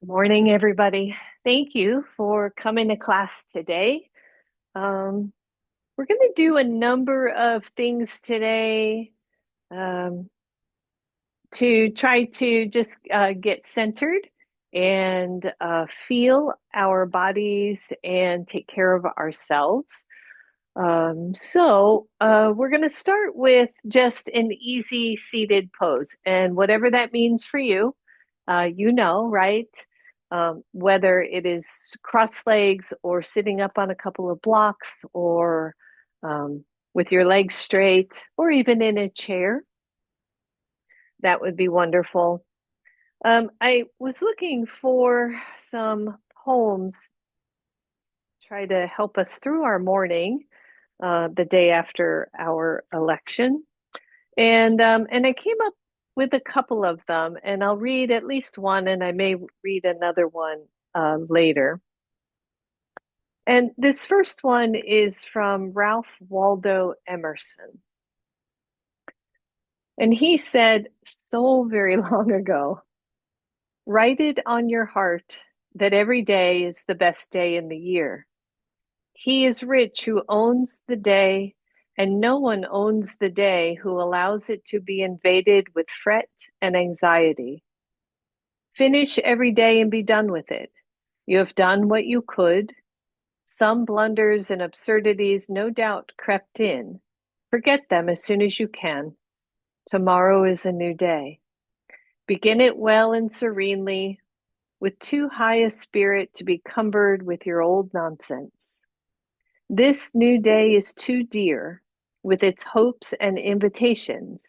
Morning, everybody. Thank you for coming to class today. Um, we're going to do a number of things today um, to try to just get centered and feel our bodies and take care of ourselves. We're going to start with just an easy seated pose, and whatever that means for you, right? Whether it is cross legs or sitting up on a couple of blocks or um, with your legs straight or even in a chair, that would be wonderful. I was looking for some poems to try to help us through our morning the day after our election. And I came up with a couple of them, and I'll read at least one, and I may read another one later. And this first one is from Ralph Waldo Emerson. And he said so very long ago, write it on your heart that every day is the best day in the year. He is rich who owns the day, and no one owns the day who allows it to be invaded with fret and anxiety. Finish every day and be done with it. You have done what you could. Some blunders and absurdities no doubt crept in. Forget them as soon as you can. Tomorrow is a new day. Begin it well and serenely, with too high a spirit to be cumbered with your old nonsense. This new day is too dear, with its hopes and invitations,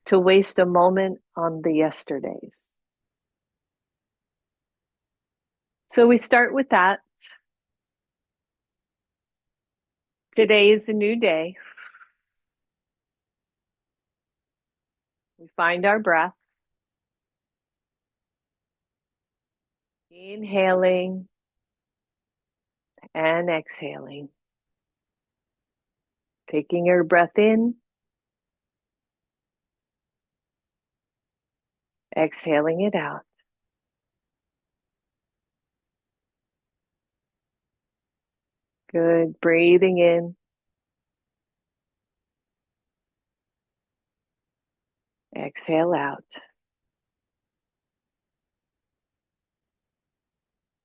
to waste a moment on the yesterdays. So we start with that. Today is a new day. We find our breath, inhaling and exhaling. Taking your breath in, exhaling it out. Good. Breathing in, exhale out.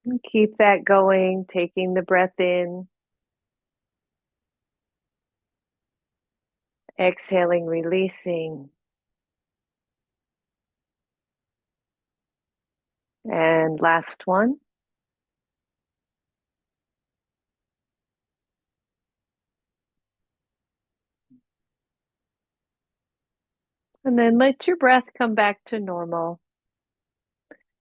And keep that going, taking the breath in, exhaling, releasing. And last one. And then let your breath come back to normal.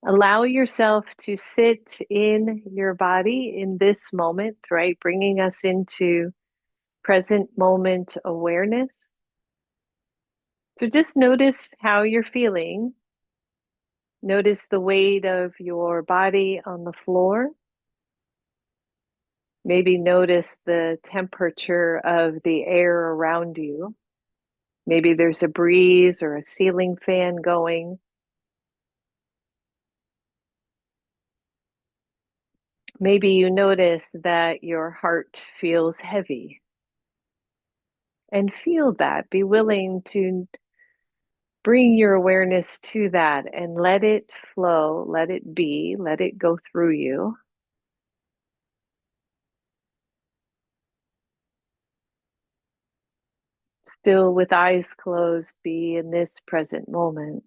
Allow yourself to sit in your body in this moment, right? Bringing us into present moment awareness. So just notice how you're feeling. Notice the weight of your body on the floor. Maybe notice the temperature of the air around you. Maybe there's a breeze or a ceiling fan going. Maybe you notice that your heart feels heavy. And feel that. Be willing to bring your awareness to that and let it flow, let it be, let it go through you. Still with eyes closed, be in this present moment.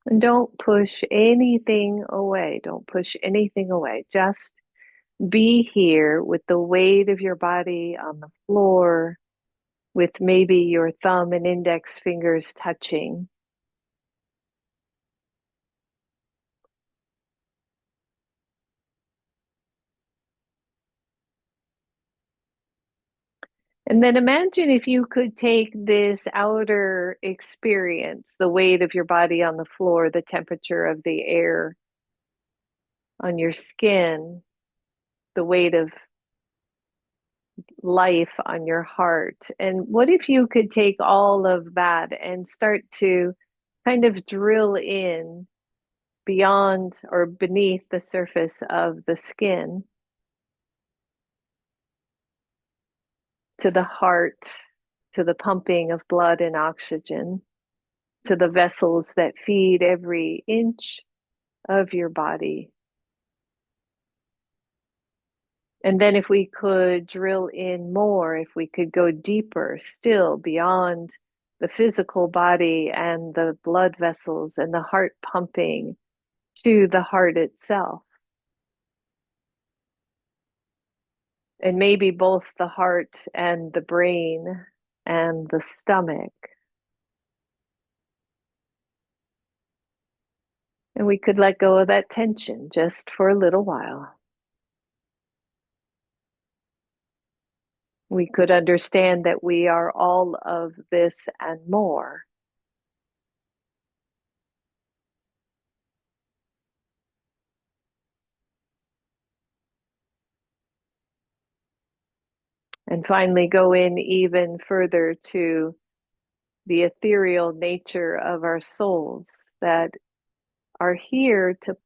And don't push anything away. Don't push anything away. Just be here with the weight of your body on the floor, with maybe your thumb and index fingers touching. And then imagine if you could take this outer experience, the weight of your body on the floor, the temperature of the air on your skin, the weight of life on your heart. And what if you could take all of that and start to kind of drill in beyond or beneath the surface of the skin to the heart, to the pumping of blood and oxygen, to the vessels that feed every inch of your body. And then, if we could drill in more, if we could go deeper still beyond the physical body and the blood vessels and the heart pumping to the heart itself. And maybe both the heart and the brain and the stomach. And we could let go of that tension just for a little while. We could understand that we are all of this and more. And finally, go in even further to the ethereal nature of our souls that are here to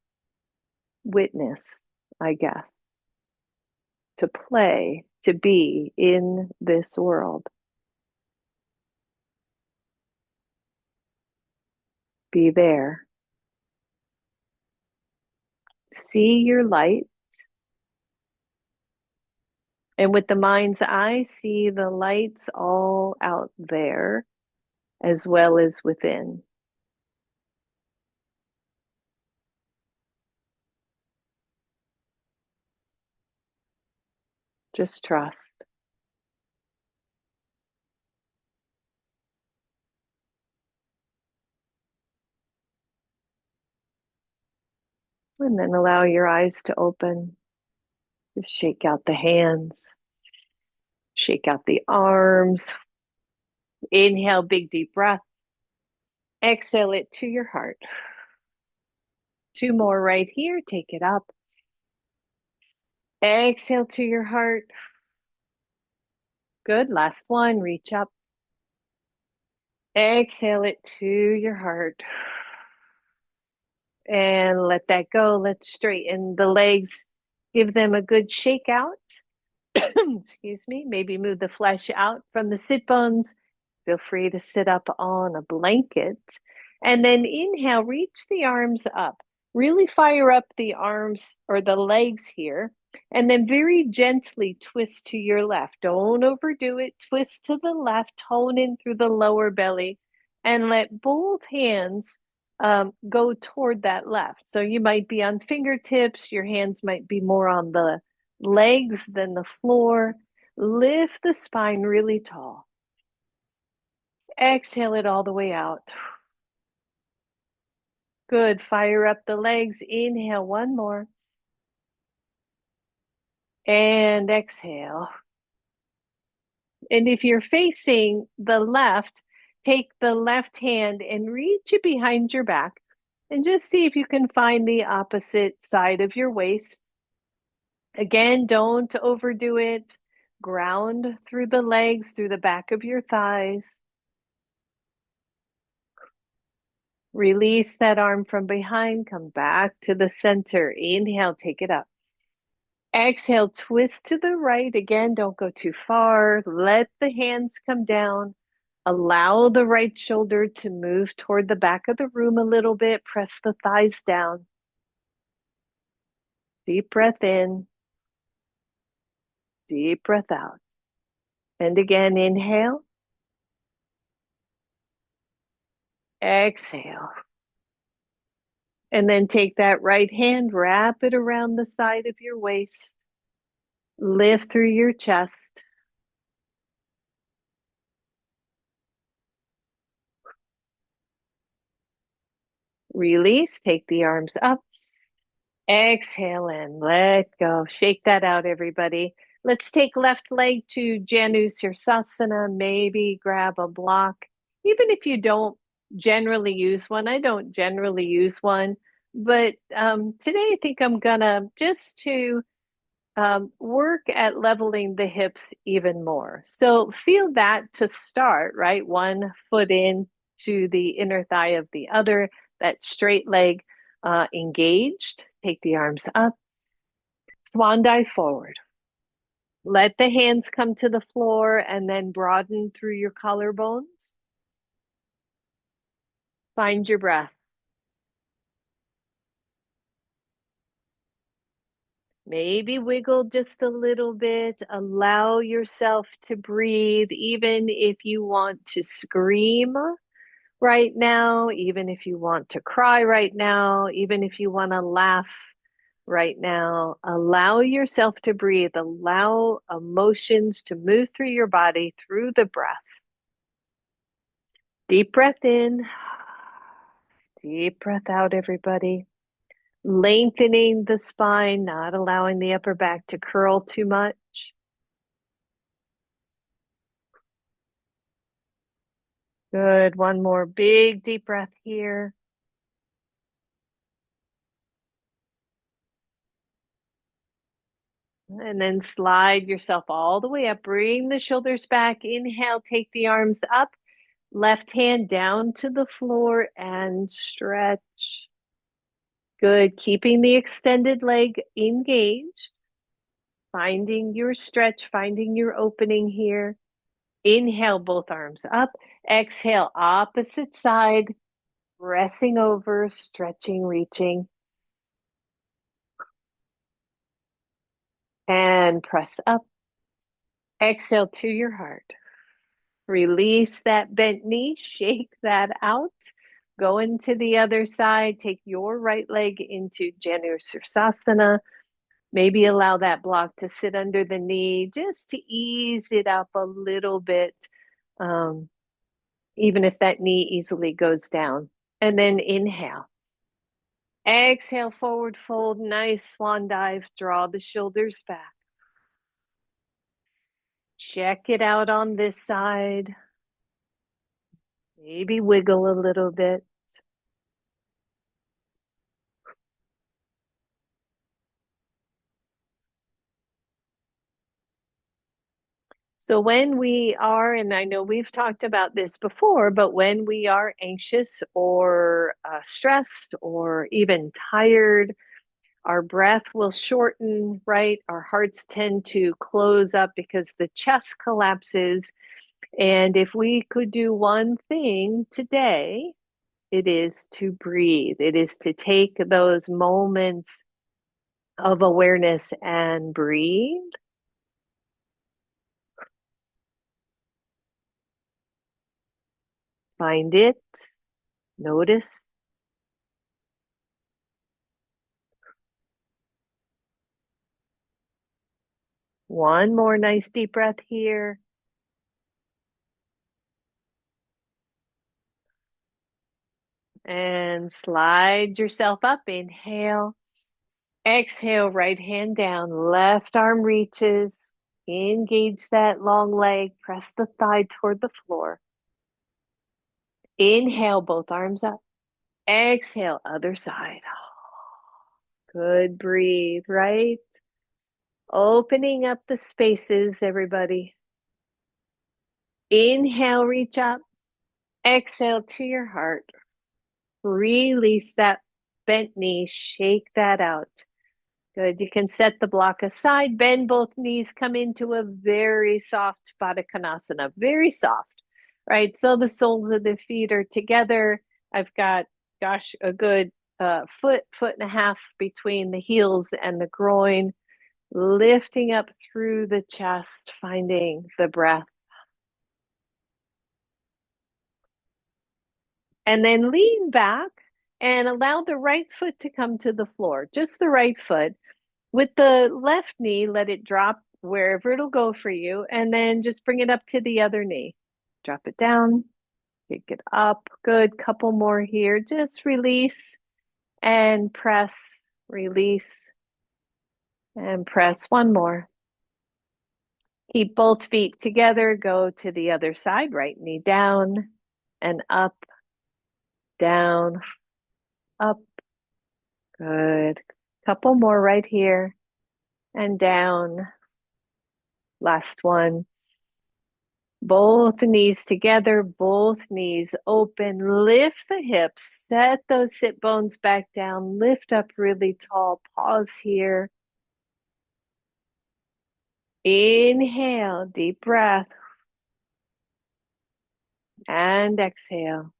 witness, I guess, to play, to be in this world. Be there. See your light. And with the mind's eye, see the lights all out there as well as within. Just trust. And then allow your eyes to open. Just shake out the hands, shake out the arms. Inhale, big deep breath. Exhale it to your heart. Two more right here. Take it up. Exhale to your heart. Good. Last one. Reach up. Exhale it to your heart. And let that go. Let's straighten the legs. Give them a good shake out. Excuse me. Maybe move the flesh out from the sit bones. Feel free to sit up on a blanket. And then inhale, reach the arms up. Really fire up the arms or the legs here. And then very gently twist to your left. Don't overdo it. Twist to the left, tone in through the lower belly, and let both hands go toward that left. So you might be on fingertips. Your hands might be more on the legs than the floor. Lift the spine really tall. Exhale it all the way out. Good. Fire up the legs. Inhale one more. And exhale. And if you're facing the left, take the left hand and reach it behind your back and just see if you can find the opposite side of your waist. Again, don't overdo it. Ground through the legs, through the back of your thighs. Release that arm from behind. Come back to the center. Inhale, take it up. Exhale, twist to the right. Again, don't go too far. Let the hands come down. Allow the right shoulder to move toward the back of the room a little bit. Press the thighs down. Deep breath in. Deep breath out. And again, inhale. Exhale. And then take that right hand, wrap it around the side of your waist. Lift through your chest. Release. Take the arms up. Exhale and let go. Shake that out, everybody. Let's take left leg to Janu Sirsasana. Maybe grab a block. Even if you don't generally use one, I don't generally use one. But today I think I'm gonna just to work at leveling the hips even more. So feel that to start, right? One foot in to the inner thigh of the other, that straight leg. engaged. Take the arms up, swan dive forward. Let the hands come to the floor and then broaden through your collarbones. Find your breath. Maybe wiggle just a little bit. Allow yourself to breathe, even if you want to scream right now, even if you want to cry right now, even if you want to laugh right now. Allow yourself to breathe. Allow emotions to move through your body through the breath. Deep breath in, deep breath out, everybody. Lengthening the spine, not allowing the upper back to curl too much. Good. One more big deep breath here. And then slide yourself all the way up. Bring the shoulders back. Inhale, take the arms up. Left hand down to the floor and stretch. Good. Keeping the extended leg engaged. Finding your stretch, finding your opening here. Inhale, both arms up. Exhale, opposite side. Pressing over, stretching, reaching. And press up. Exhale to your heart. Release that bent knee, shake that out. Go into the other side. Take your right leg into Janusirsasana. Maybe allow that block to sit under the knee just to ease it up a little bit, um, even if that knee easily goes down. And then inhale. Exhale, forward fold, nice swan dive. Draw the shoulders back. Check it out on this side. Maybe wiggle a little bit. So when we are, and I know we've talked about this before, but when we are anxious or stressed or even tired, our breath will shorten, right? Our hearts tend to close up because the chest collapses. And if we could do one thing today, it is to breathe. It is to take those moments of awareness and breathe. Find it, notice. One more nice deep breath here. And slide yourself up. Inhale. Exhale, right hand down. Left arm reaches. Engage that long leg. Press the thigh toward the floor. Inhale, both arms up. Exhale, other side. Good. Breathe, right? Opening up the spaces, everybody. Inhale, reach up. Exhale to your heart. Release that bent knee. Shake that out. Good. You can set the block aside, bend both knees, come into a very soft Baddha Konasana, very soft, right? So the soles of the feet are together. I've got, gosh, a good foot and a half between the heels and the groin, lifting up through the chest, finding the breath. And then lean back and allow the right foot to come to the floor, just the right foot. With the left knee, let it drop wherever it'll go for you, and then just bring it up to the other knee. Drop it down, pick it up. Good. Couple more here. Just release and press, release and press. One more. Keep both feet together. Go to the other side. Right knee down and up, down, up. Good. Couple more right here and down. Last one. Both knees together, both knees open. Lift the hips, set those sit bones back down, lift up really tall. Pause here. Inhale, deep breath, and exhale.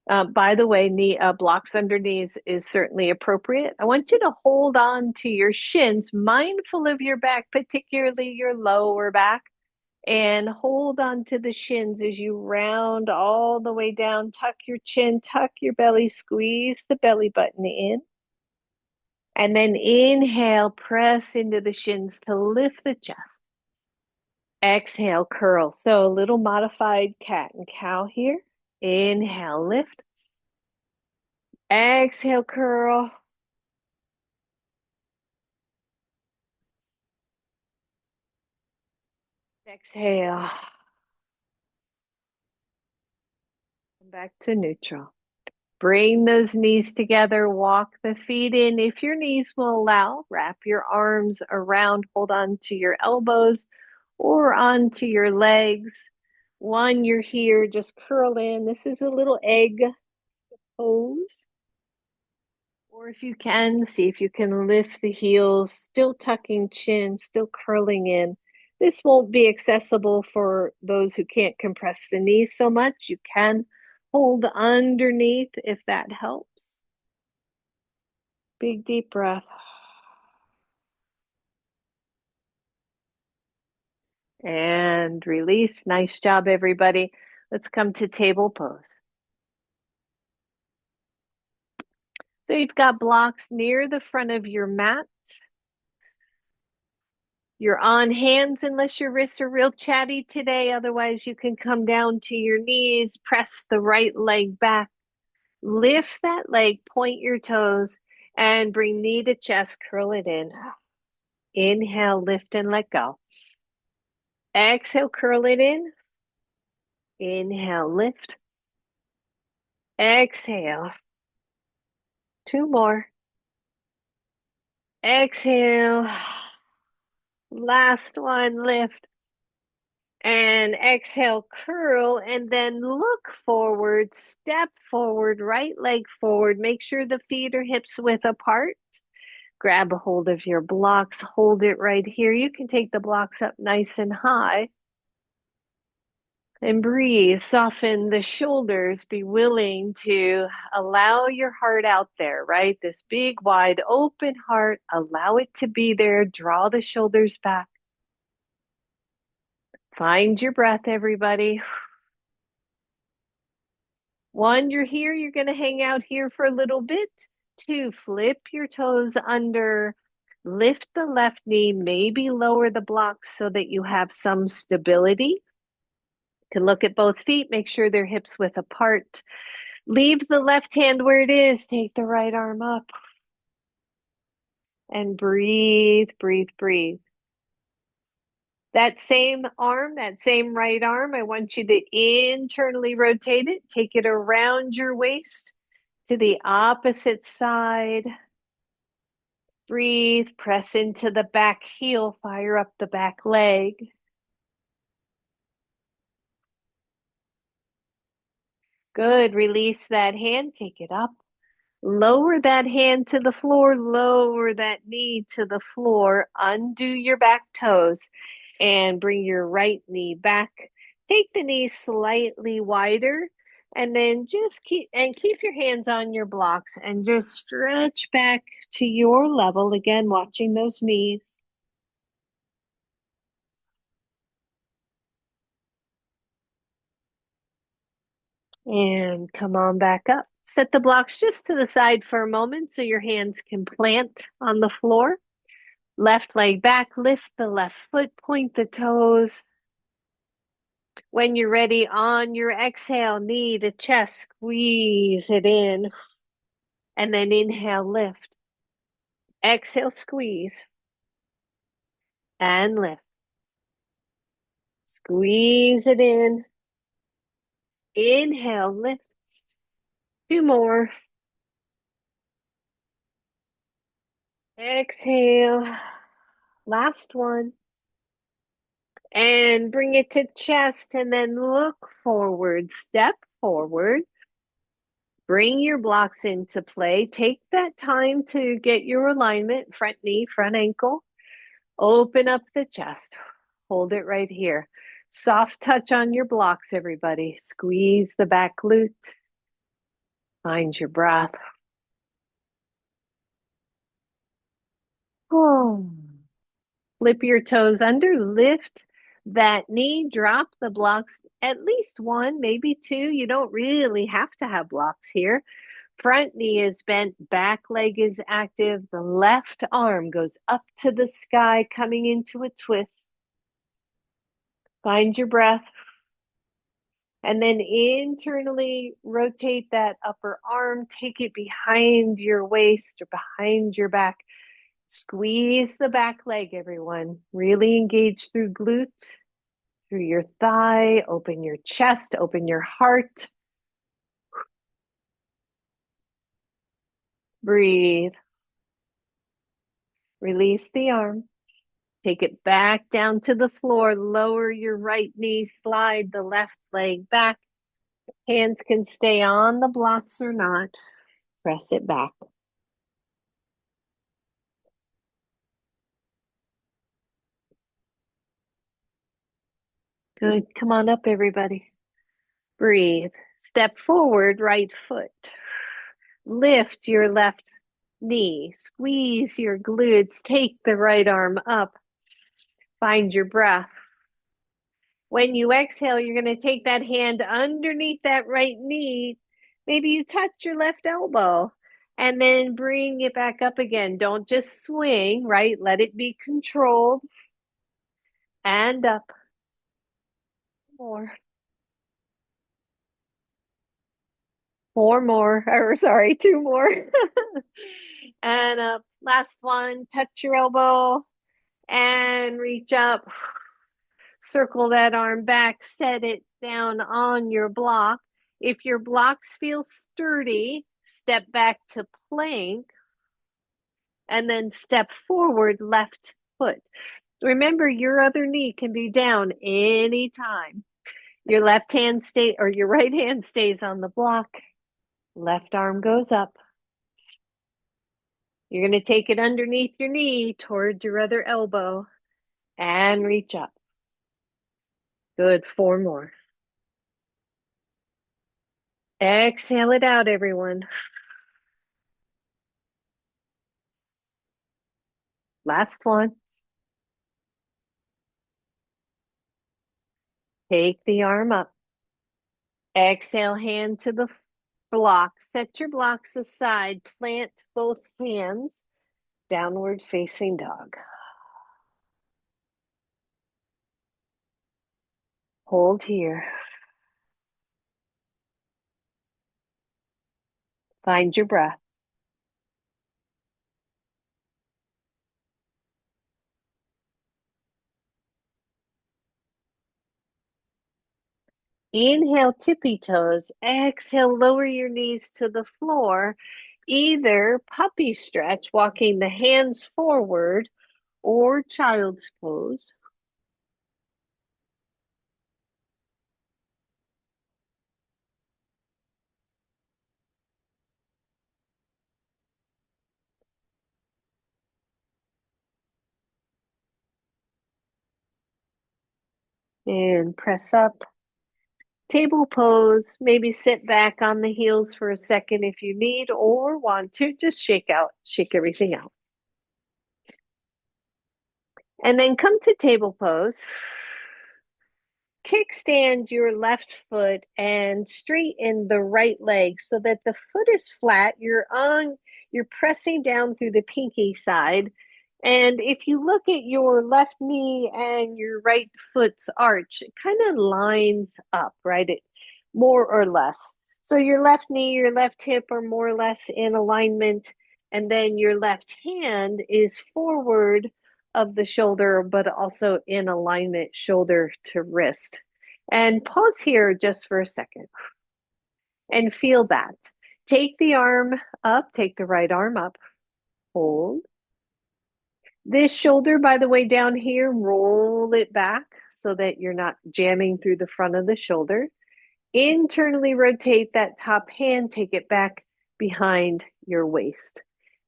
By the way, knee blocks under knees is certainly appropriate. I want you to hold on to your shins, mindful of your back, particularly your lower back, and hold on to the shins as you round all the way down. Tuck your chin, tuck your belly, squeeze the belly button in. And then inhale, press into the shins to lift the chest. Exhale, curl. So a little modified cat and cow here. Inhale, lift. Exhale, curl. Exhale. Come back to neutral. Bring those knees together. Walk the feet in. If your knees will allow, wrap your arms around, hold on to your elbows or onto your legs. One, you're here, just curl in. This is a little egg pose. Or if you can, see if you can lift the heels, still tucking chin, still curling in. This won't be accessible for those who can't compress the knees so much. You can hold underneath if that helps. Big deep breath. And release. Nice job, everybody. Let's come to table pose. So you've got blocks near the front of your mat. You're on hands unless your wrists are real chatty today. Otherwise, you can come down to your knees, press the right leg back, lift that leg, point your toes, and bring knee to chest, curl it in. Inhale, lift and let go. Exhale, curl it in. Inhale, lift. Exhale. Two more. Exhale. Last one, lift. And exhale, curl, and then look forward, step forward, right leg forward. Make sure the feet are hips width apart. Grab a hold of your blocks, hold it right here. You can take the blocks up nice and high. And breathe, soften the shoulders, be willing to allow your heart out there, right? This big, wide open heart, allow it to be there. Draw the shoulders back. Find your breath, everybody. One, you're here, you're going to hang out here for a little bit. Two, flip your toes under, lift the left knee, maybe lower the blocks so that you have some stability. You can look at both feet, make sure they're hips width apart. Leave the left hand where it is, take the right arm up. And breathe, breathe, breathe. That same arm, that same right arm, I want you to internally rotate it, take it around your waist to the opposite side. Breathe, press into the back heel, fire up the back leg. Good, release that hand, take it up. Lower that hand to the floor, lower that knee to the floor, undo your back toes, and bring your right knee back. Take the knee slightly wider, and then just keep your hands on your blocks and just stretch back to your level. Again, watching those knees. And come on back up. Set the blocks just to the side for a moment so your hands can plant on the floor. Left leg back, lift the left foot, point the toes. When you're ready, on your exhale, knee to chest, squeeze it in. And then inhale, lift. Exhale, squeeze. And lift. Squeeze it in. Inhale, lift. Two more. Exhale. Last one. And bring it to chest and then look forward, step forward. Bring your blocks into play. Take that time to get your alignment, front knee, front ankle. Open up the chest. Hold it right here. Soft touch on your blocks, everybody. Squeeze the back glute. Find your breath. Oh. Flip your toes under, lift that knee, drop the blocks, at least one, maybe two. You don't really have to have blocks here. Front knee is bent, back leg is active. The left arm goes up to the sky, coming into a twist. Find your breath. And then internally rotate that upper arm, take it behind your waist or behind your back. Squeeze the back leg, everyone. Really engage through glute, through your thigh, open your chest, open your heart. Breathe. Release the arm. Take it back down to the floor. Lower your right knee, slide the left leg back. Hands can stay on the blocks or not. Press it back. Good. Come on up, everybody. Breathe. Step forward, right foot. Lift your left knee. Squeeze your glutes. Take the right arm up. Find your breath. When you exhale, you're going to take that hand underneath that right knee. Maybe you touch your left elbow and then bring it back up again. Don't just swing, right? Let it be controlled. And up. More. Four more, or sorry, two more. And up. Last one. Touch your elbow and reach up. Circle that arm back, set it down on your block. If your blocks feel sturdy, step back to plank and then step forward, left foot. Remember, your other knee can be down anytime. Your left hand stay or your right hand stays on the block. Left arm goes up. You're going to take it underneath your knee towards your other elbow and reach up. Good. Four more. Exhale it out, everyone. Last one. Take the arm up. Exhale, hand to the block. Set your blocks aside. Plant both hands. Downward facing dog. Hold here. Find your breath. Inhale, tippy toes. Exhale, lower your knees to the floor. Either puppy stretch, walking the hands forward, or child's pose. And press up. Table pose, maybe sit back on the heels for a second if you need or want to. Just shake everything out. And then come to table pose. Kickstand your left foot and straighten the right leg so that the foot is flat. You're pressing down through the pinky side. And if you look at your left knee and your right foot's arch, it kind of lines up, right? It more or less. So your left knee, your left hip are more or less in alignment. And then your left hand is forward of the shoulder, but also in alignment, shoulder to wrist. And pause here just for a second and feel that. Take the arm up, take the right arm up, hold. This shoulder, by the way, down here, roll it back so that you're not jamming through the front of the shoulder. Internally rotate that top hand, take it back behind your waist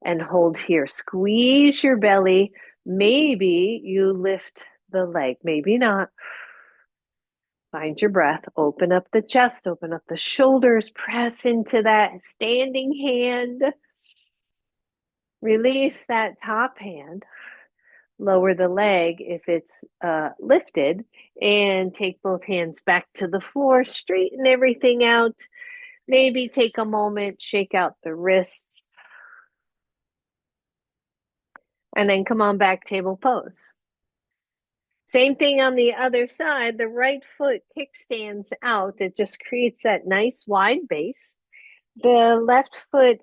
and hold here. Squeeze your belly. Maybe you lift the leg, maybe not. Find your breath. Open up the chest, open up the shoulders, press into that standing hand. Release that top hand. Lower the leg if it's lifted, and take both hands back to the floor. Straighten everything out. Maybe take a moment, shake out the wrists, and then come on back, table pose. Same thing on the other side. The right foot kickstands out. It just creates that nice wide base. The left foot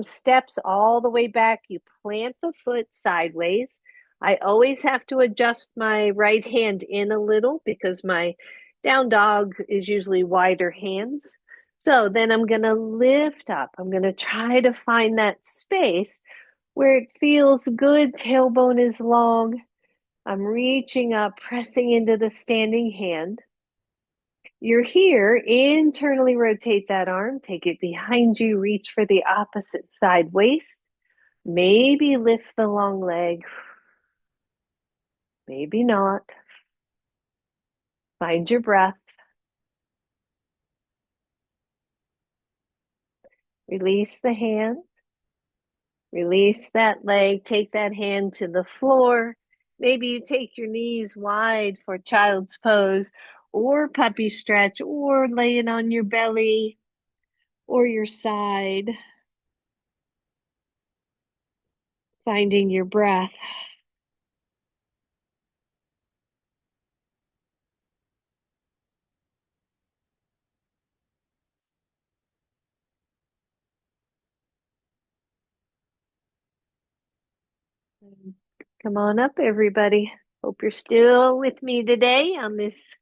steps all the way back. You plant the foot sideways. I always have to adjust my right hand in a little because my down dog is usually wider hands. So then I'm going to lift up. I'm going to try to find that space where it feels good. Tailbone is long. I'm reaching up, pressing into the standing hand. You're here, internally rotate that arm, take it behind you, reach for the opposite side waist. Maybe lift the long leg, maybe not. Find your breath. Release the hand, release that leg, take that hand to the floor. Maybe you take your knees wide for child's pose or puppy stretch, or lay it on your belly or your side. Finding your breath. Come on up, everybody. Hope you're still with me today on this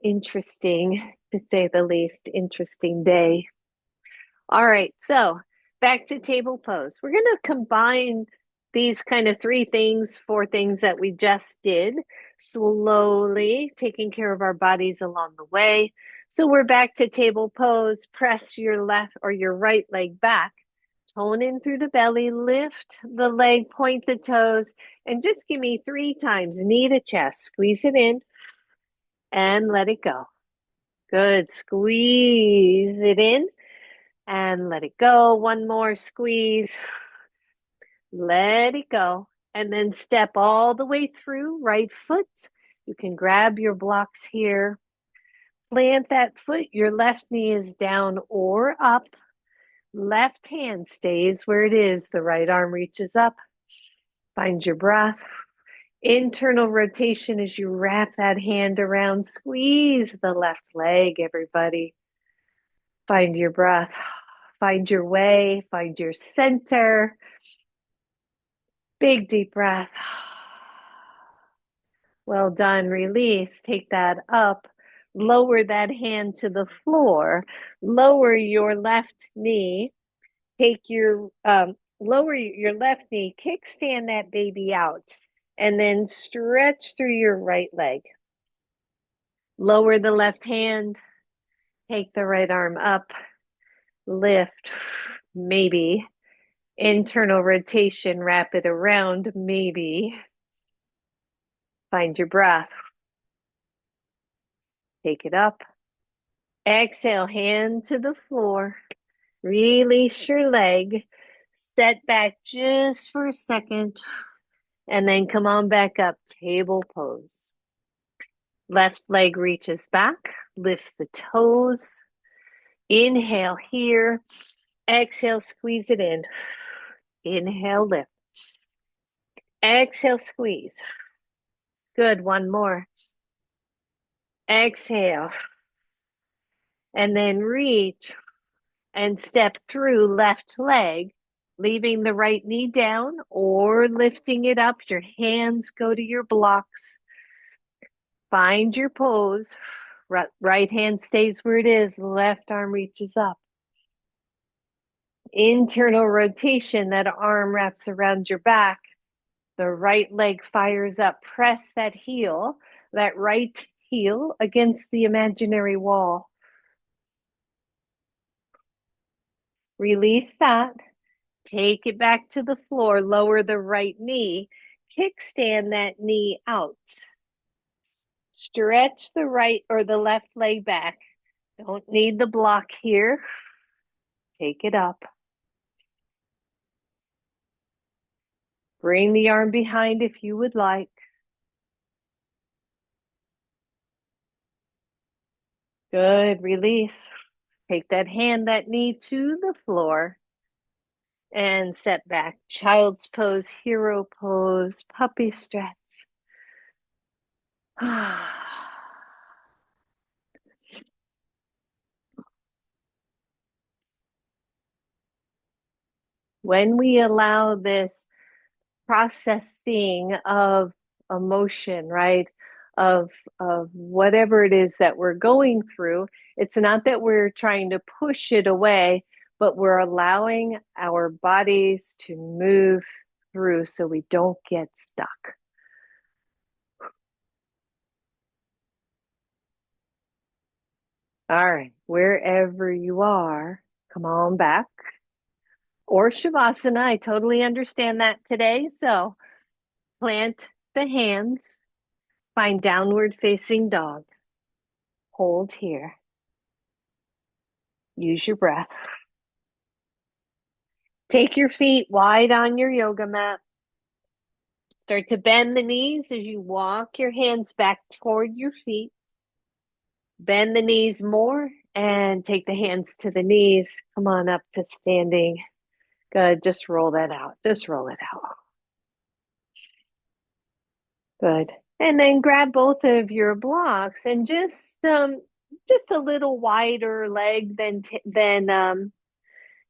interesting, to say the least, interesting day. All right, so back to table pose. We're going to combine these kind of three things, four things that we just did, slowly taking care of our bodies along the way. So we're back to table pose. Press your left or your right leg back. Tone in through the belly, lift the leg, point the toes, and just give me 3 times knee to chest. Squeeze it in and let it go. Good. Squeeze it in and let it go. One more squeeze. Let it go. And then step all the way through, right foot. You can grab your blocks here. Plant that foot. Your left knee is down or up. Left hand stays where it is. The right arm reaches up. Find your breath. Internal rotation as you wrap that hand around. Squeeze the left leg, everybody. Find your breath. Find your way. Find your center. Big deep breath. Well done. Release. Take that up. Lower that hand to the floor. Lower your left knee. Take your lower your left knee. Kickstand that baby out, and then stretch through your right leg. Lower the left hand. Take the right arm up. Lift. Maybe. Internal rotation. Wrap it around. Maybe. Find your breath. Take it up. Exhale, hand to the floor. Release your leg. Set back just for a second. And then come on back up. Table pose. Left leg reaches back. Lift the toes. Inhale here. Exhale, squeeze it in. Inhale, lift. Exhale, squeeze. Good. One more. Exhale. And then reach and step through left leg, leaving the right knee down or lifting it up. Your hands go to your blocks. Find your pose. Right hand stays where it is. Left arm reaches up. Internal rotation. That arm wraps around your back. The right leg fires up. Press that right heel against the imaginary wall. Release that. Take it back to the floor. Lower the right knee. Kickstand that knee out. Stretch the right or the left leg back. Don't need the block here. Take it up. Bring the arm behind if you would like. Good. Release. Take that hand, that knee to the floor and set back. Child's pose, hero pose, puppy stretch. When we allow this processing of emotion, right? Of of whatever it is that we're going through. It's not that we're trying to push it away, but we're allowing our bodies to move through so we don't get stuck. All right, wherever you are, come on back. Or Shavasana, I totally understand that today. So plant the hands, find downward facing dog. Hold here. Use your breath. Take your feet wide on your yoga mat. Start to bend the knees as you walk your hands back toward your feet. Bend the knees more and take the hands to the knees. Come on up to standing. Good. Just roll that out. Just roll it out. Good. And then grab both of your blocks and just a little wider leg than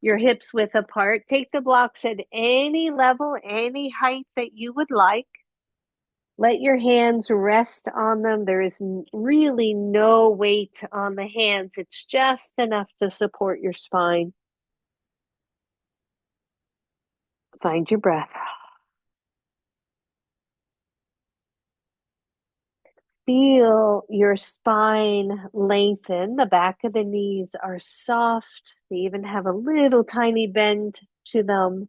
your hips width apart. Take the blocks at any level, any height that you would like. Let your hands rest on them. There is really no weight on the hands. It's just enough to support your spine. Find your breath. Feel your spine lengthen. The back of the knees are soft. They even have a little tiny bend to them.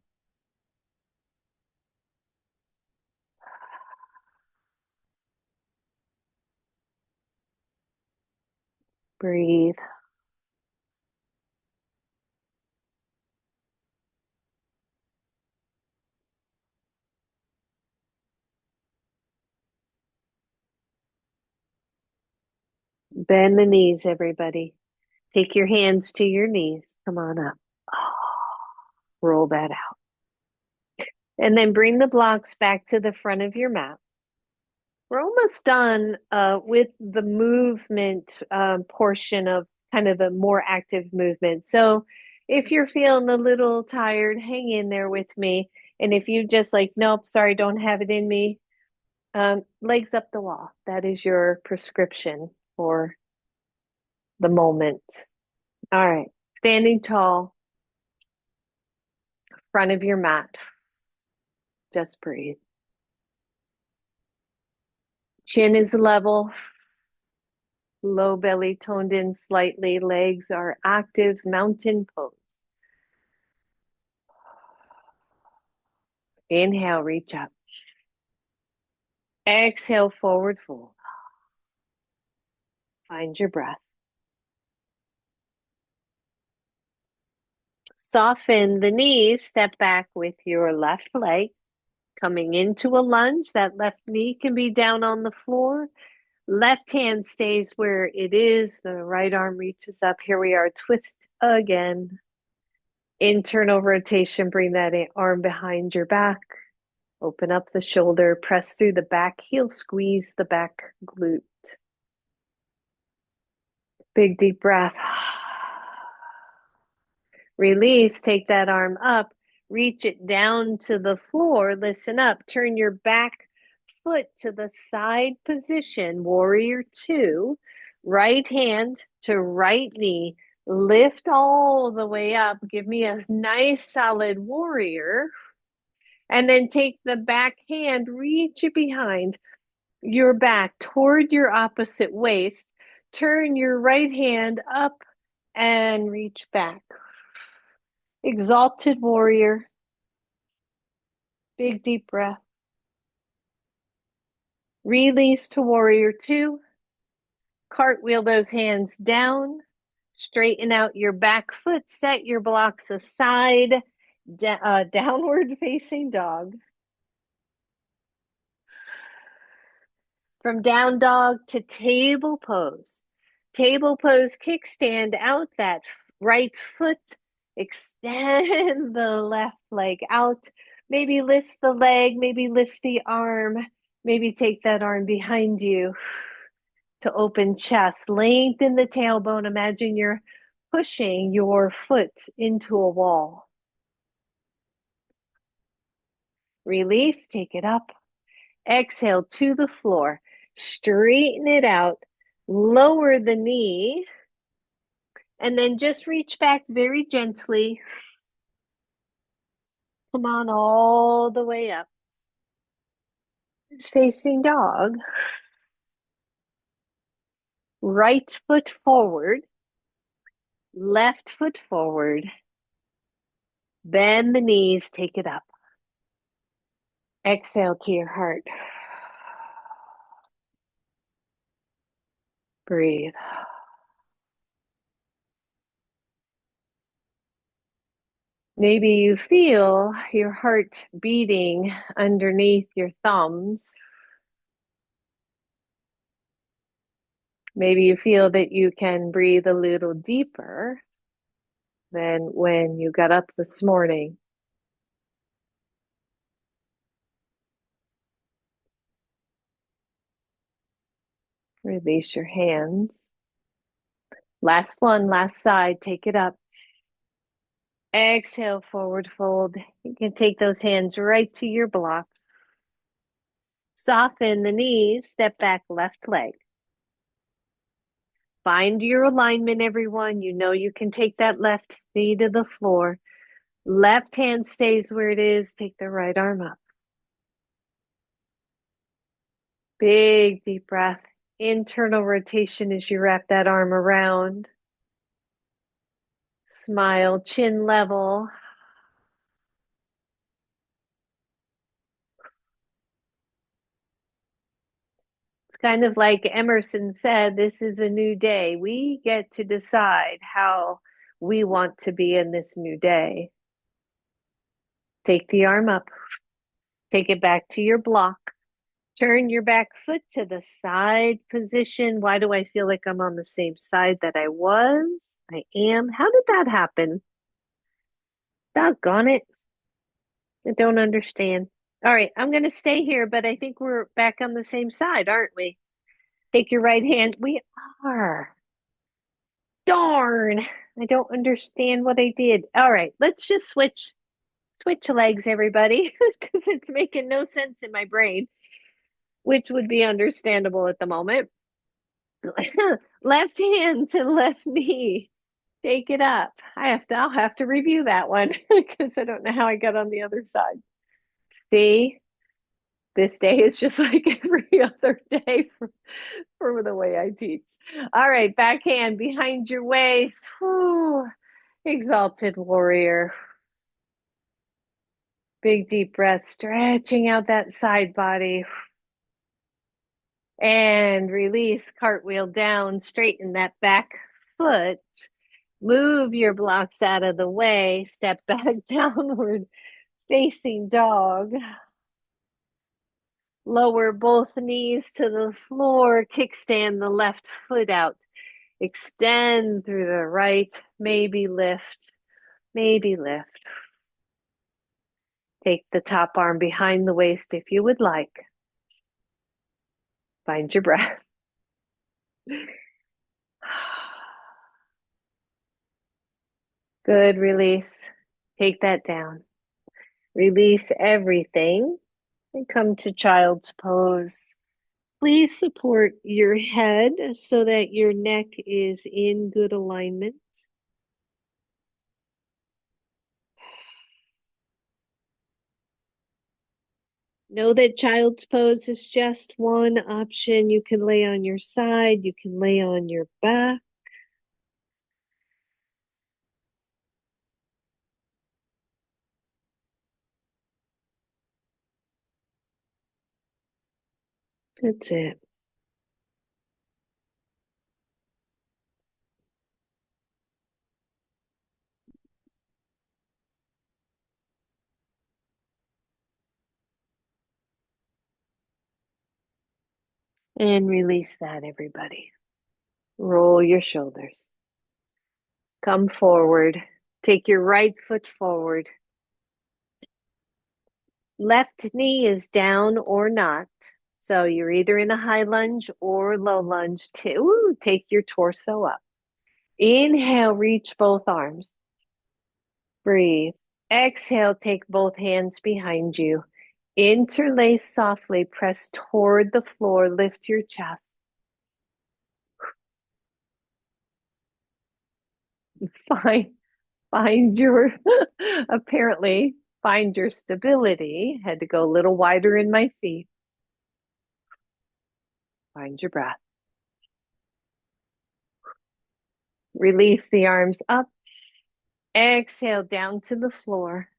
Breathe. Bend the knees, everybody. Take your hands to your knees. Come on up. Roll that out. And then bring the blocks back to the front of your mat. We're almost done with the movement portion of kind of the more active movement. So if you're feeling a little tired, hang in there with me. And if you just like, nope, sorry, don't have it in me, legs up the wall. That is your prescription for the moment. All right, standing tall, front of your mat. Just breathe. Chin is level, low belly toned in slightly, legs are active, mountain pose. Inhale, reach up. Exhale, forward fold. Find your breath. Soften the knees, step back with your left leg. Coming into a lunge, that left knee can be down on the floor. Left hand stays where it is. The right arm reaches up. Here we are, twist again. Internal rotation, bring that arm behind your back. Open up the shoulder, press through the back heel, squeeze the back glute. Big deep breath. Release, take that arm up, reach it down to the floor, listen up, turn your back foot to the side position, warrior two, right hand to right knee, lift all the way up, give me a nice solid warrior, And then take the back hand, reach it behind your back toward your opposite waist. Turn your right hand up and reach back. Exalted warrior. Big deep breath. Release to warrior two. Cartwheel those hands down. Straighten out your back foot. Set your blocks aside. Downward facing dog. From down dog to table pose. Table pose, kickstand out that right foot. Extend the left leg out. Maybe lift the leg, maybe lift the arm. Maybe take that arm behind you to open chest. Lengthen the tailbone. Imagine you're pushing your foot into a wall. Release, take it up. Exhale to the floor. Straighten it out. Lower the knee. And then just reach back very gently. Come on all the way up. Facing dog. Right foot forward. Left foot forward. Bend the knees. Take it up. Exhale to your heart. Breathe. Maybe you feel your heart beating underneath your thumbs. Maybe you feel that you can breathe a little deeper than when you got up this morning. Release your hands. Last one, last side, take it up. Exhale, forward fold. You can take those hands right to your blocks. Soften the knees, step back, left leg. Find your alignment, everyone. You know you can take that left knee to the floor. Left hand stays where it is. Take the right arm up. Big deep breath. Internal rotation as you wrap that arm around. Smile, chin level. It's kind of like Emerson said, this is a new day. We get to decide how we want to be in this new day. Take the arm up. Take it back to your block. Turn your back foot to the side position. Why do I feel like I'm on the same side that I was? I am. How did that happen? Doggone it. I don't understand. All right, I'm going to stay here, but I think we're back on the same side, aren't we? Take your right hand. We are. Darn. I don't understand what I did. All right, let's just switch legs, everybody, because it's making no sense in my brain, which would be understandable at the moment. Left hand to left knee. Take it up. I'll have to review that one because I don't know how I got on the other side. See, this day is just like every other day for the way I teach. All right, back hand behind your waist. Whew. Exalted warrior. Big deep breath, stretching out that side body. And release, cartwheel down, straighten that back foot. Move your blocks out of the way, step back downward, facing dog. Lower both knees to the floor, kickstand the left foot out. Extend through the right, maybe lift, maybe lift. Take the top arm behind the waist if you would like. Find your breath. Good, release. Take that down. Release everything and come to child's pose. Please support your head so that your neck is in good alignment. Know that child's pose is just one option. You can lay on your side, you can lay on your back. That's it. And release that, everybody. Roll your shoulders. Come forward. Take your right foot forward. Left knee is down or not. So you're either in a high lunge or low lunge. Take your torso up. Inhale, reach both arms. Breathe. Exhale, take both hands behind you. Interlace softly, press toward the floor, lift your chest. Find your, apparently, find your stability. Had to go a little wider in my feet. Find your breath. Release the arms up. Exhale down to the floor.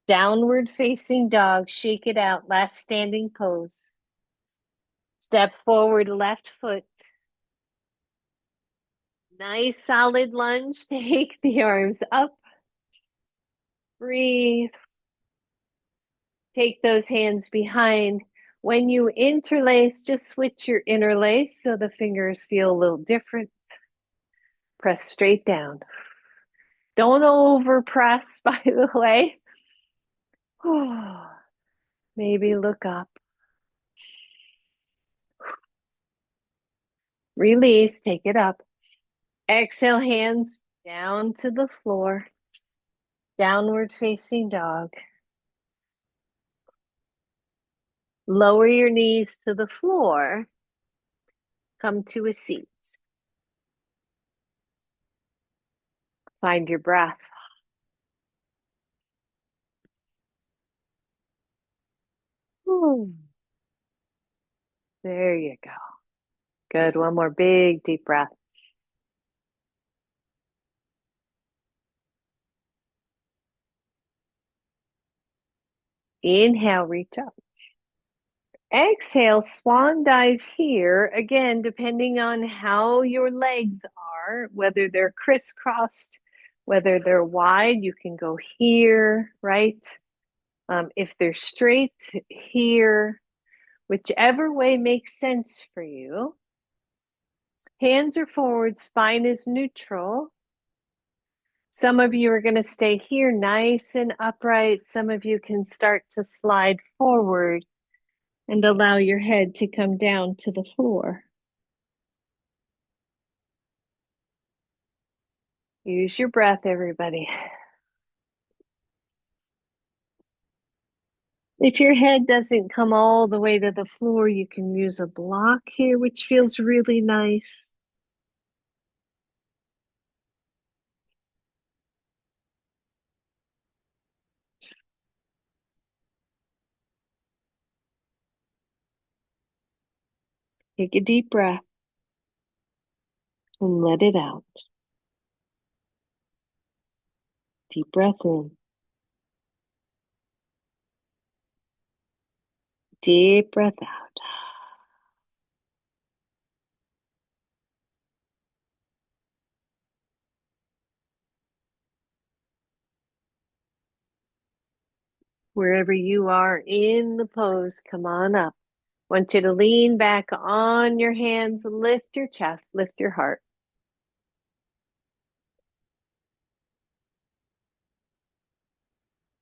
Downward facing dog. Shake it out. Last standing pose. Step forward, left foot. Nice solid lunge. Take the arms up. Breathe. Take those hands behind. When you interlace, just switch your interlace so the fingers feel a little different. Press straight down. Don't over press, by the way. Maybe look up. Release, take it up. Exhale, hands down to the floor. Downward facing dog. Lower your knees to the floor. Come to a seat. Find your breath. There you go. Good. One more big deep breath. Inhale, reach up. Exhale, swan dive here. Again, depending on how your legs are, whether they're crisscrossed, whether they're wide, you can go here, right? If they're straight, here, whichever way makes sense for you. Hands are forward, spine is neutral. Some of you are going to stay here nice and upright. Some of you can start to slide forward and allow your head to come down to the floor. Use your breath, everybody. If your head doesn't come all the way to the floor, you can use a block here, which feels really nice. Take a deep breath and let it out. Deep breath in. Deep breath out. Wherever you are in the pose, come on up. Want you to lean back on your hands, lift your chest, lift your heart.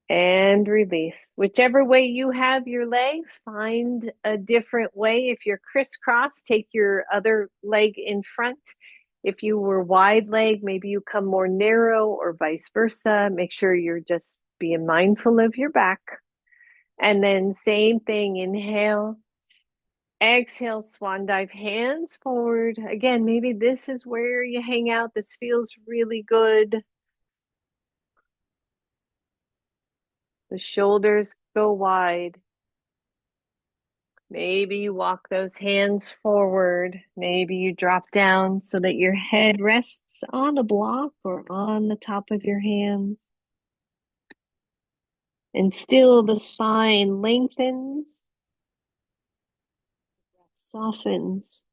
And release. Whichever way you have your legs, find a different way. If you're crisscross, take your other leg in front. If you were wide leg, maybe you come more narrow or vice versa. Make sure you're just being mindful of your back. And then same thing, inhale. Exhale, swan dive, hands forward. Again, maybe this is where you hang out. This feels really good. The shoulders go wide. Maybe you walk those hands forward. Maybe you drop down so that your head rests on a block or on the top of your hands. And still the spine lengthens, softens.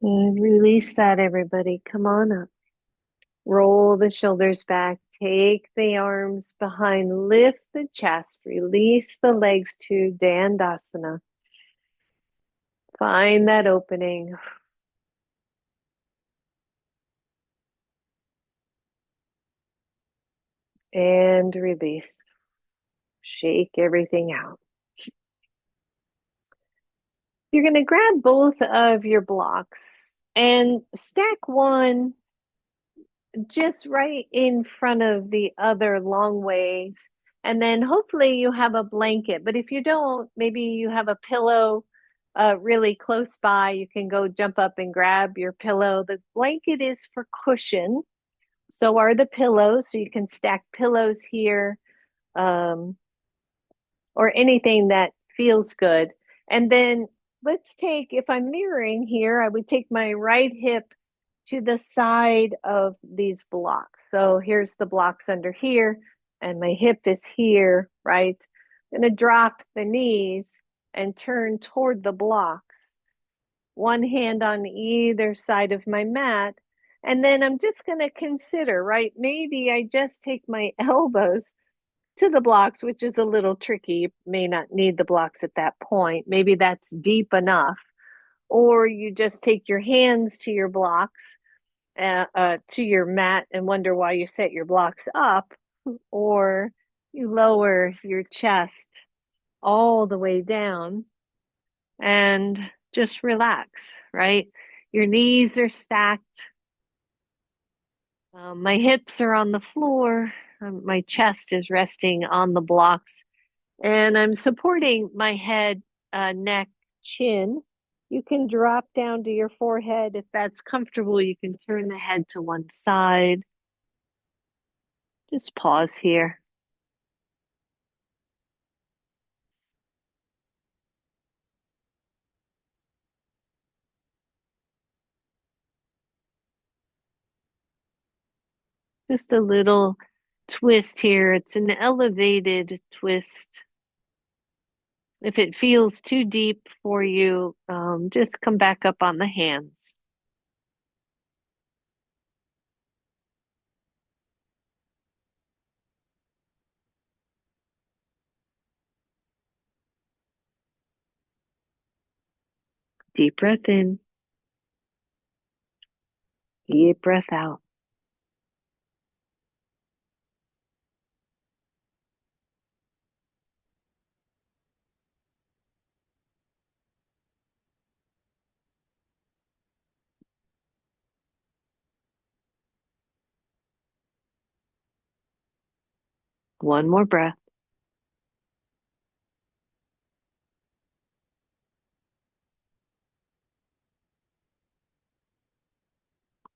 Good. Release that, everybody. Come on up. Roll the shoulders back. Take the arms behind. Lift the chest. Release the legs to Dandasana. Find that opening. And release. Shake everything out. You're going to grab both of your blocks and stack one just right in front of the other long ways. And then hopefully you have a blanket. But if you don't, maybe you have a pillow really close by. You can go jump up and grab your pillow. The blanket is for cushion. So are the pillows. So you can stack pillows here. Um, or anything that feels good. And then let's take, if I'm mirroring here, I would take my right hip to the side of these blocks. So here's the blocks under here, and my hip is here, right? I'm going to drop the knees and turn toward the blocks. One hand on either side of my mat. And then I'm just going to consider, right? Maybe I just take my elbows to the blocks, which is a little tricky. You may not need the blocks at that point. Maybe that's deep enough. Or you just take your hands to your blocks, to your mat, and wonder why you set your blocks up. Or you lower your chest all the way down and just relax, right? Your knees are stacked. My hips are on the floor. My chest is resting on the blocks. And I'm supporting my head, neck, chin. You can drop down to your forehead if that's comfortable. You can turn the head to one side. Just pause here. Just a little twist here. It's an elevated twist. If it feels too deep for you, just come back up on the hands. Deep breath in, deep breath out. One more breath.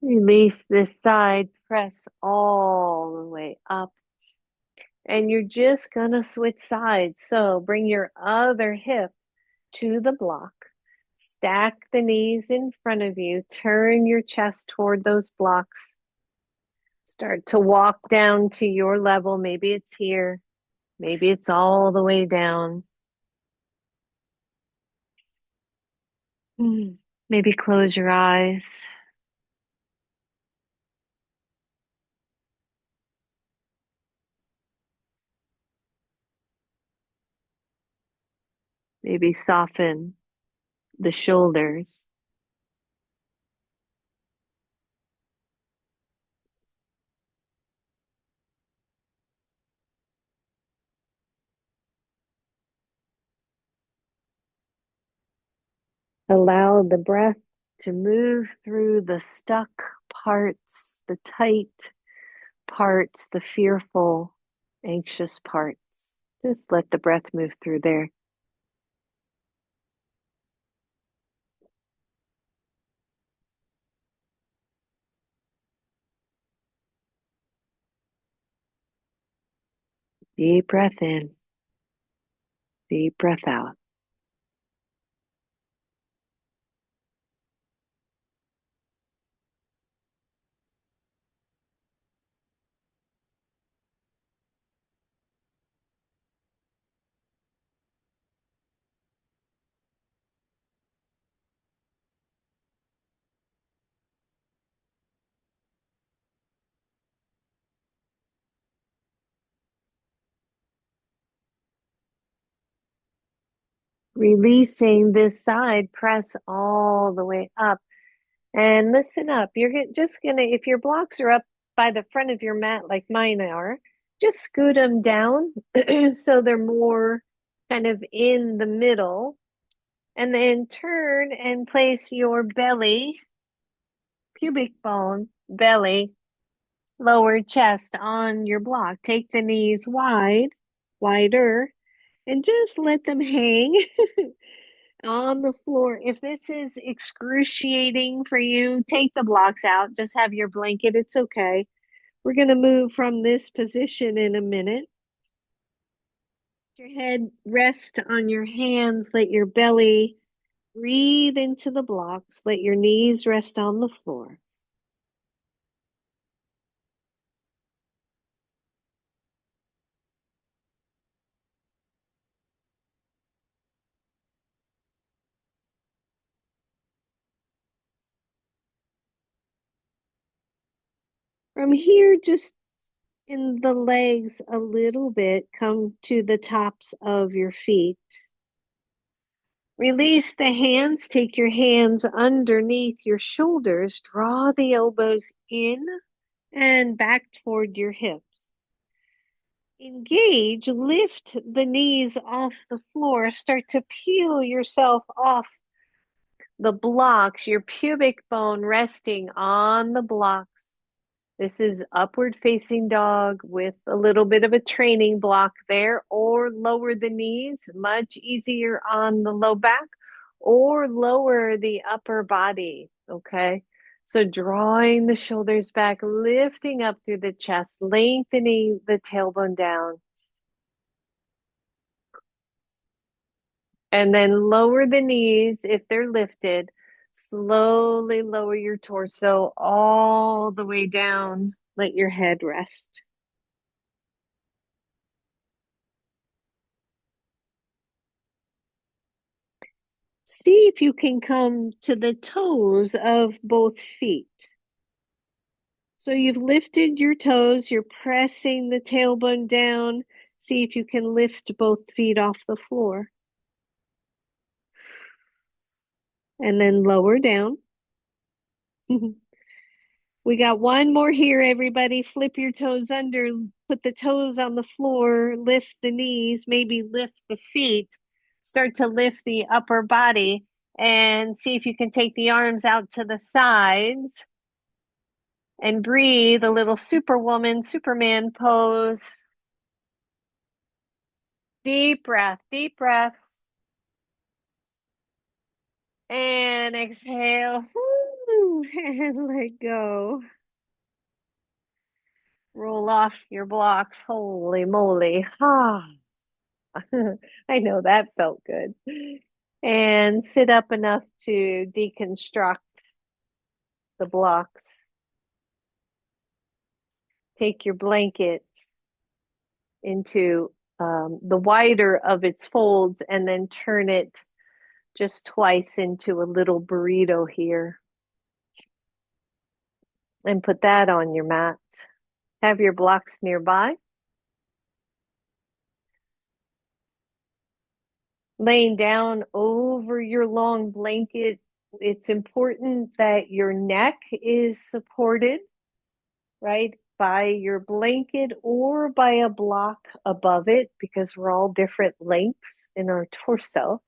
Release this side, press all the way up. And you're just gonna switch sides. So bring your other hip to the block. Stack the knees in front of you. Turn your chest toward those blocks. Start to walk down to your level. Maybe it's here. Maybe it's all the way down. Maybe close your eyes. Maybe soften the shoulders. Allow the breath to move through the stuck parts, the tight parts, the fearful, anxious parts. Just let the breath move through there. Deep breath in, deep breath out. Releasing this side, press all the way up. And listen up. You're just gonna, if your blocks are up by the front of your mat like mine are, just scoot them down so they're more kind of in the middle. And then turn and place your belly, pubic bone, belly, lower chest on your block. Take the knees wide, wider, and just let them hang on the floor. If this is excruciating for you, take the blocks out. Just have your blanket. It's okay. We're going to move from this position in a minute. Your head rest on your hands. Let your belly breathe into the blocks. Let your knees rest on the floor. From here, just in the legs a little bit, come to the tops of your feet. Release the hands. Take your hands underneath your shoulders. Draw the elbows in and back toward your hips. Engage. Lift the knees off the floor. Start to peel yourself off the blocks, your pubic bone resting on the blocks. This is upward facing dog with a little bit of a training block there, or lower the knees, much easier on the low back, or lower the upper body. Okay. So drawing the shoulders back, lifting up through the chest, lengthening the tailbone down, and then lower the knees if they're lifted. Slowly lower your torso all the way down. Let your head rest. See if you can come to the toes of both feet. So you've lifted your toes, you're pressing the tailbone down. See if you can lift both feet off the floor. And then lower down. We got one more here, everybody. Flip your toes under, put the toes on the floor, lift the knees, maybe lift the feet, start to lift the upper body, and see if you can take the arms out to the sides and breathe a little superwoman, Superman pose. Deep breath, and exhale. Woo, and let go. Roll off your blocks. Holy moly. Ah. I know that felt good. And sit up enough to deconstruct the blocks. Take your blanket into the wider of its folds and then turn it just twice into a little burrito here. And put that on your mat. Have your blocks nearby. Laying down over your long blanket, it's important that your neck is supported, right, by your blanket or by a block above it, because we're all different lengths in our torso.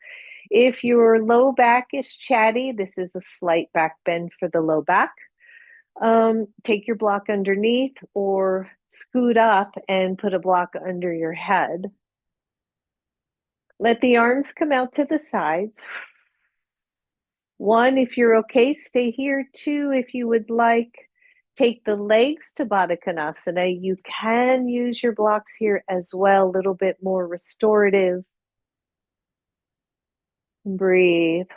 If your low back is chatty, this is a slight back bend for the low back. Take your block underneath or scoot up and put a block under your head. Let the arms come out to the sides. One, if you're okay, stay here. Two, if you would like, take the legs to Baddha Konasana. You can use your blocks here as well, a little bit more restorative. Breathe.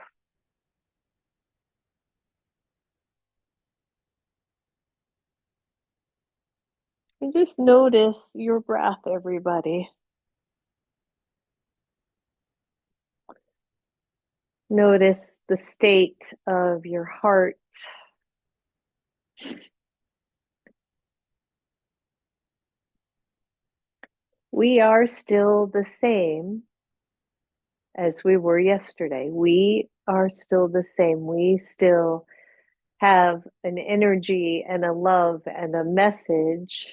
And just notice your breath, everybody. Notice the state of your heart. We are still the same as we were yesterday. We are still the same. We still have an energy and a love and a message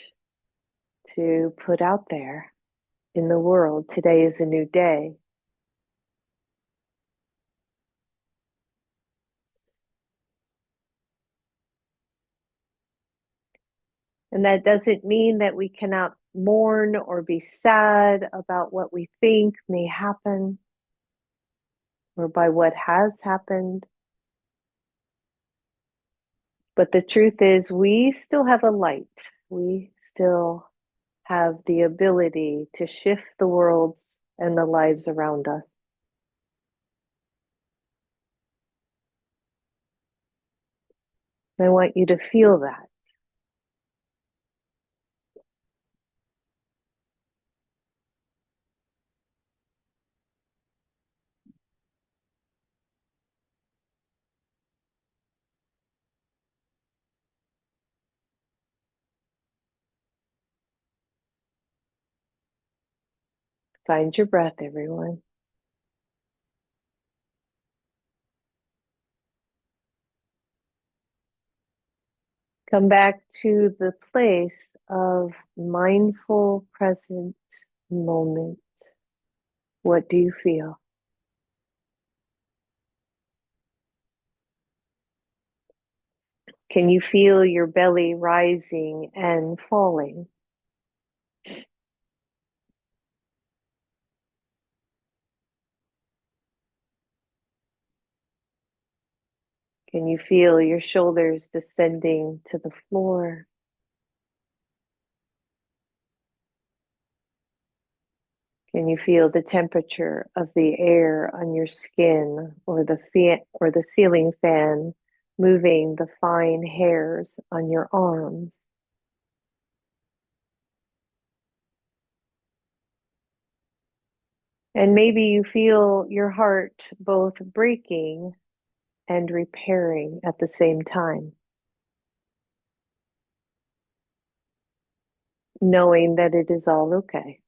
to put out there in the world. Today is a new day. And that doesn't mean that we cannot mourn or be sad about what we think may happen or by what has happened. But the truth is, we still have a light. We still have the ability to shift the worlds and the lives around us. I want you to feel that. Find your breath, everyone. Come back to the place of mindful present moment. What do you feel? Can you feel your belly rising and falling? Can you feel your shoulders descending to the floor? Can you feel the temperature of the air on your skin or the ceiling fan moving the fine hairs on your arms? And maybe you feel your heart both breaking and repairing at the same time, knowing that it is all okay.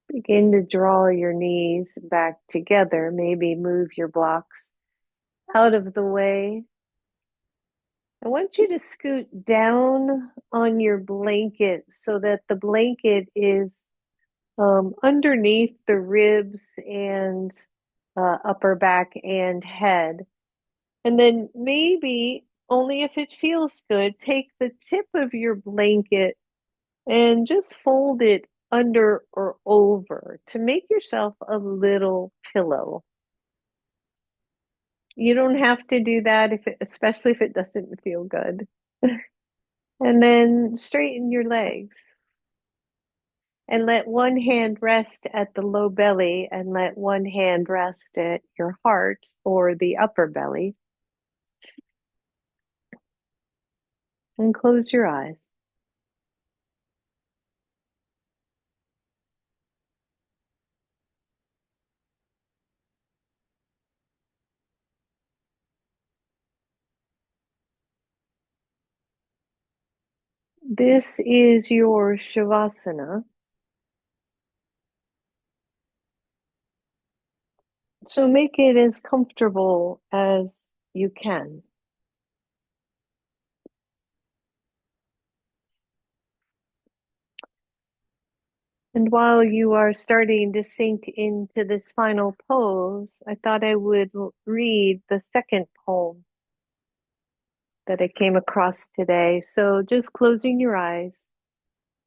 Begin to draw your knees back together. Maybe move your blocks out of the way. I want you to scoot down on your blanket so that the blanket is underneath the ribs and upper back and head. And then maybe, only if it feels good, take the tip of your blanket and just fold it under or over to make yourself a little pillow. You don't have to do that especially if it doesn't feel good. And then straighten your legs and let one hand rest at the low belly and let one hand rest at your heart or the upper belly. And close your eyes. This is your Shavasana. So make it as comfortable as you can. And while you are starting to sink into this final pose, I thought I would read the second poem that I came across today. So just closing your eyes,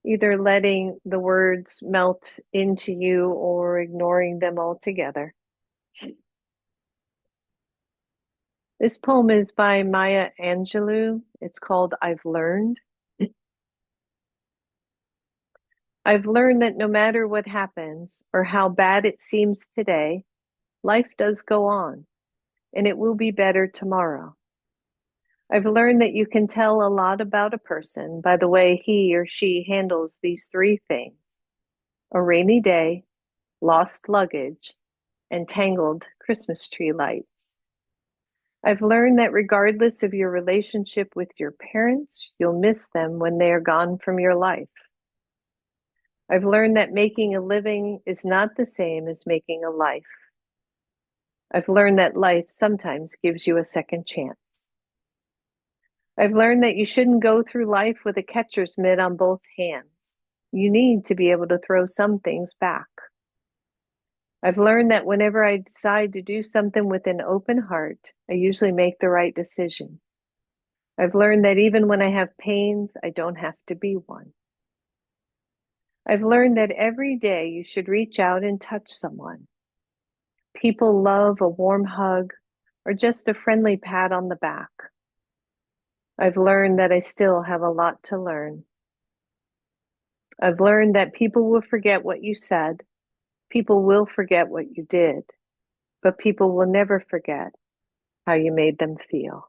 either letting the words melt into you or ignoring them altogether. This poem is by Maya Angelou. It's called I've Learned. I've learned that no matter what happens or how bad it seems today, life does go on and it will be better tomorrow. I've learned that you can tell a lot about a person by the way he or she handles these three things: a rainy day, lost luggage, and tangled Christmas tree lights. I've learned that regardless of your relationship with your parents, you'll miss them when they are gone from your life. I've learned that making a living is not the same as making a life. I've learned that life sometimes gives you a second chance. I've learned that you shouldn't go through life with a catcher's mitt on both hands. You need to be able to throw some things back. I've learned that whenever I decide to do something with an open heart, I usually make the right decision. I've learned that even when I have pains, I don't have to be one. I've learned that every day you should reach out and touch someone. People love a warm hug or just a friendly pat on the back. I've learned that I still have a lot to learn. I've learned that people will forget what you said, people will forget what you did, but people will never forget how you made them feel.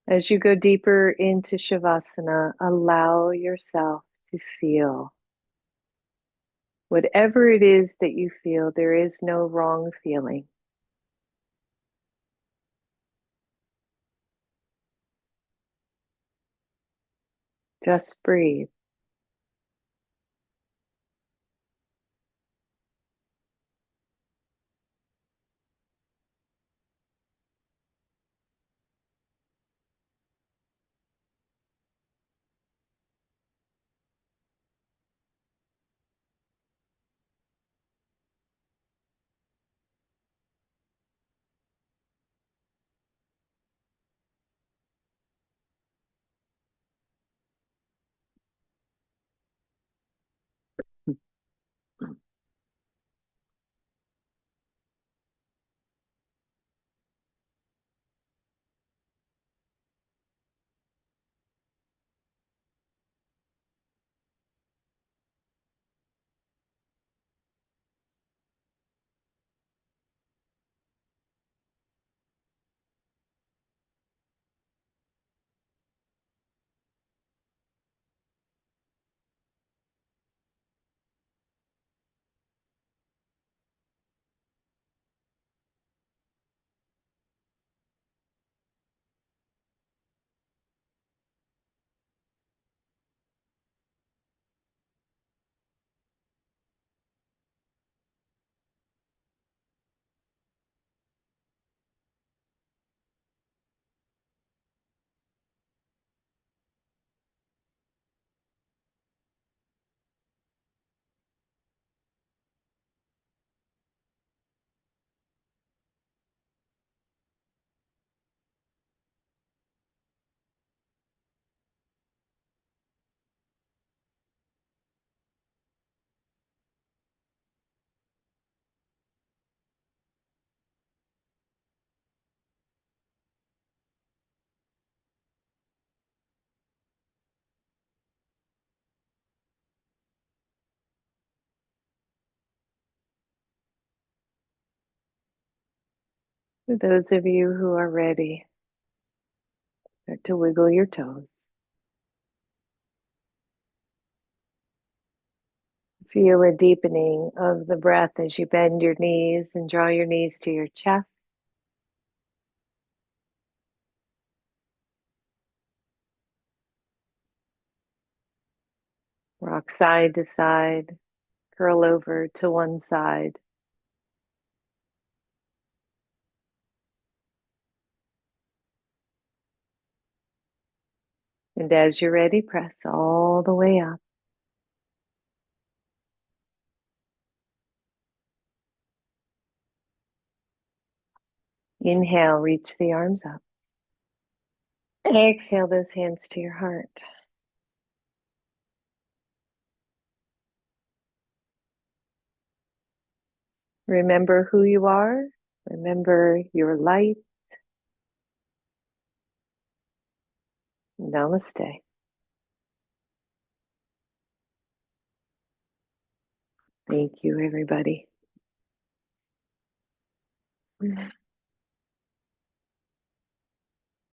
As you go deeper into Shavasana, allow yourself to feel whatever it is that you feel. There is no wrong feeling. Just breathe. For those of you who are ready, start to wiggle your toes. Feel a deepening of the breath as you bend your knees and draw your knees to your chest. Rock side to side, curl over to one side. And as you're ready, press all the way up. Inhale, reach the arms up. Exhale those hands to your heart. Remember who you are. Remember your light. Namaste. Thank you, everybody.